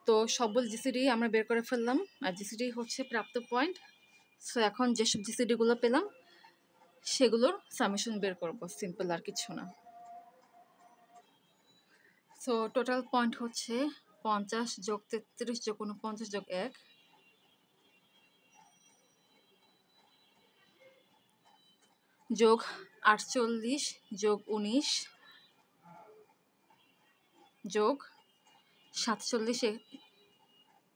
তো সবগুলো জিসিডি আমরা বের করে ফেললাম, আর জিসিডি হচ্ছে প্রাপ্ত পয়েন্ট। সো এখন যেসব জিসিডিগুলো পেলাম সেগুলোর সামেশন বের করব, সিম্পল, আর কিছু না। সো টোটাল পয়েন্ট হচ্ছে 50 যোগ 33 যোগ 49 যোগ 1 যোগ 48 যোগ 19 যোগ 47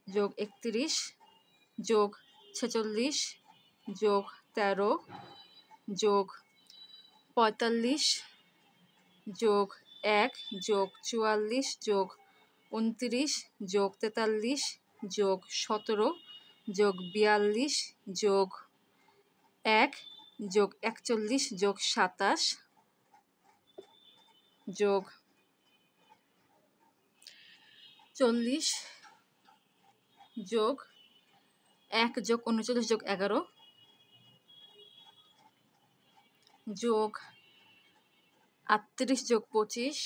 যোগ 31 যোগ 46 যোগ 13 যোগ 45 যোগ 1 যোগ 44 যোগ 29 যোগ 43 যোগ 17 যোগ 42 যোগ 1 যোগ 41 যোগ 27 যোগ 40 যোগ 1 যোগ 39 যোগ 11 যোগ 38 যোগ 25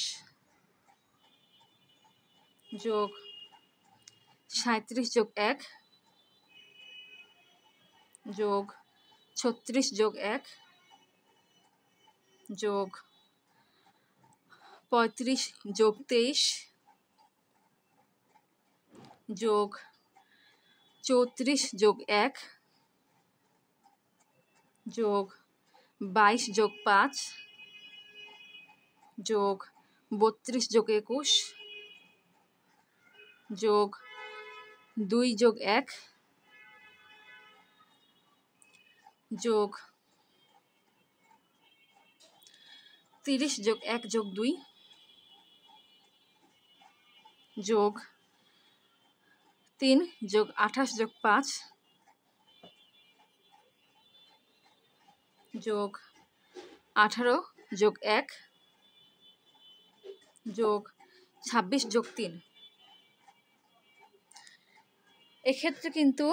যোগ 37 যোগ 1 যোগ 36 যোগ 1 যোগ 35 যোগ 23 যোগ 34 যোগ 1 যোগ 22 যোগ 5 যোগ 32 যোগ 21 যোগ 2 যোগ 1 যোগ 30 যোগ 1 যোগ 2 যোগ 3 যোগ 28 যোগ 5 যোগ 18 যোগ 1 যোগ 26 যোগ 3। এক্ষেত্রে কিন্তু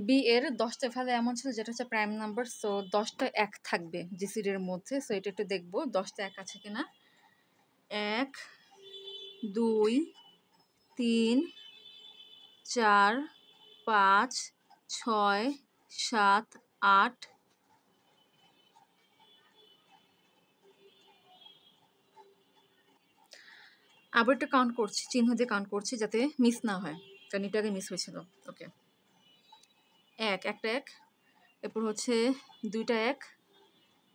বি এর 10টা ভ্যালু এমন ছিল যেটা হচ্ছে প্রাইম নাম্বার, সো 10টা 1 থাকবে জিসিডি এর মধ্যে। সো এটা একটু দেখবো 10টা 1 আছে কিনা। 1 2 3 4 5 6 7 8 আবার একটু কাউন্ট করছি, চিহ্ন দিয়ে কাউন্ট করছি যাতে মিস না হয়, কারণ এটা আগে মিস হয়েছিল। ওকে, 1 একটা 1, এরপর হচ্ছে 2টা 1,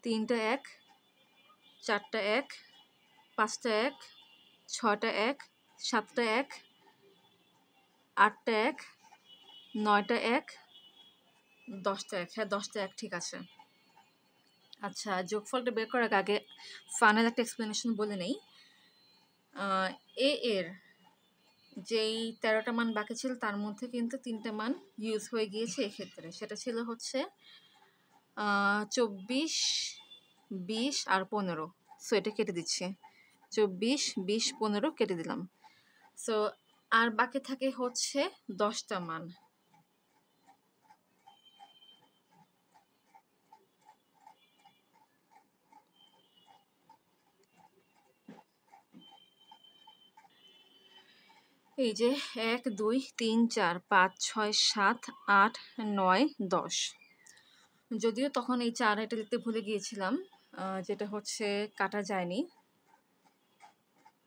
3টা 1, 4টা 1, 5টা 1, 6টা 1, 7টা 1, 8টা 1, 9টা 1, 10টা 1। হ্যাঁ, 10টা 1 ঠিক আছে। আচ্ছা, যোগফলটা বের করার আগে ফাইনাল একটা এক্সপ্লেনেশন বলে নেই। এ এর যেই 13টা মান বাকি ছিল তার মধ্যে কিন্তু 3টা মান ইউজ হয়ে গিয়েছে এক্ষেত্রে। সেটা ছিল হচ্ছে 24, 20 আর 15। সো এটা কেটে দিচ্ছি, 24, 20, 15 কেটে দিলাম। সো আর বাকি থাকে হচ্ছে 10টা মান। এই যে 1 2 3 4 5 6 7 8 9 10। যদিও তখন এই 4 এটা লিখতে ভুলে গিয়েছিলাম, যেটা হচ্ছে কাটা যায়নি।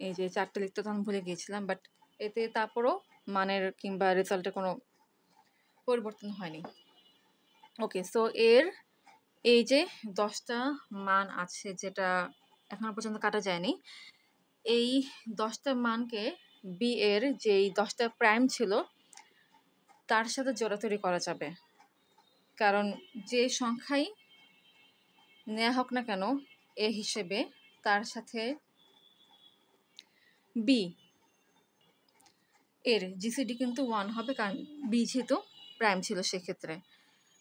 এই যে 4টা লিখতে তখন ভুলে গিয়েছিলাম, বাট এতে তারপরও মানের কিংবা রেজাল্টের কোনো পরিবর্তন হয়নি। ওকে, সো এর এই যে 10টা মান আছে যেটা এখনো পর্যন্ত কাটা যায়নি, এই 10টা মানকে বি এর যেই 10টা প্রাইম ছিল তার সাথে জোড়াতড়ি করা যাবে। কারণ যে সংখ্যাই নেওয়া হোক না কেন এ হিসেবে, তার সাথে বি এর জিসিডি কিন্তু 1 হবে, কারণ বি যেহেতু প্রাইম ছিল সেক্ষেত্রে।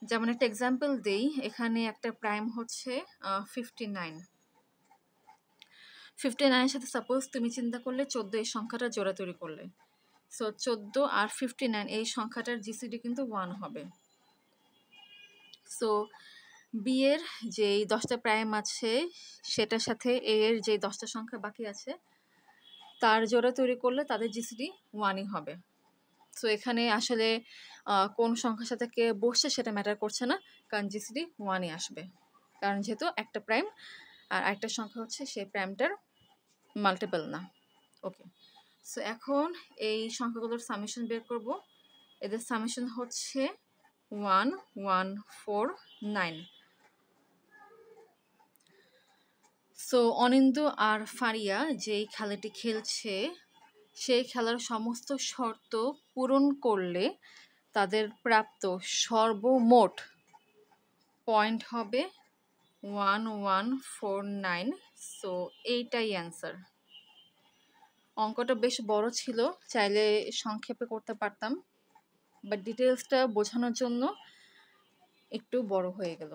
যেমন একটা এক্সাম্পল দেই, এখানে একটা প্রাইম হচ্ছে 59। 59-এর সাথে সাপোজ তুমি চিন্তা করলে 14 এই সংখ্যাটা জোড়াতড়ি করলে, সো 14 আর 59 এই সংখ্যাটার জিসিডি কিন্তু 1 হবে। সো বি এর যেই 10টা প্রাইম আছে সেটার সাথে এ এর যেই 10টা সংখ্যা বাকি আছে তার জোড়া তৈরি করলে তাদের জিসিডি 1ই হবে। সো এখানে আসলে কোন সংখ্যার সাথে কে বসছে সেটা ম্যাটার করছে না, কারণ জিসিডি 1-ই আসবে। কারণ যেহেতু একটা প্রাইম আর আরেকটা সংখ্যা হচ্ছে সেই প্রাইমটার মাল্টিপল না। ওকে, সো এখন এই সংখ্যাগুলোর সামেশন বের করব। এদের সামেশন হচ্ছে 1149। সো অনিন্দু আর ফারিয়া যেই খেলাটি খেলছে সেই খেলার সমস্ত শর্ত পূরণ করলে তাদের প্রাপ্ত সর্বমোট পয়েন্ট হবে 1149। সো এইটাই অ্যান্সার। অঙ্কটা বেশ বড় ছিল, চাইলে সংক্ষেপে করতে পারতাম, বাট ডিটেলসটা বোঝানোর জন্য একটু বড় হয়ে গেল।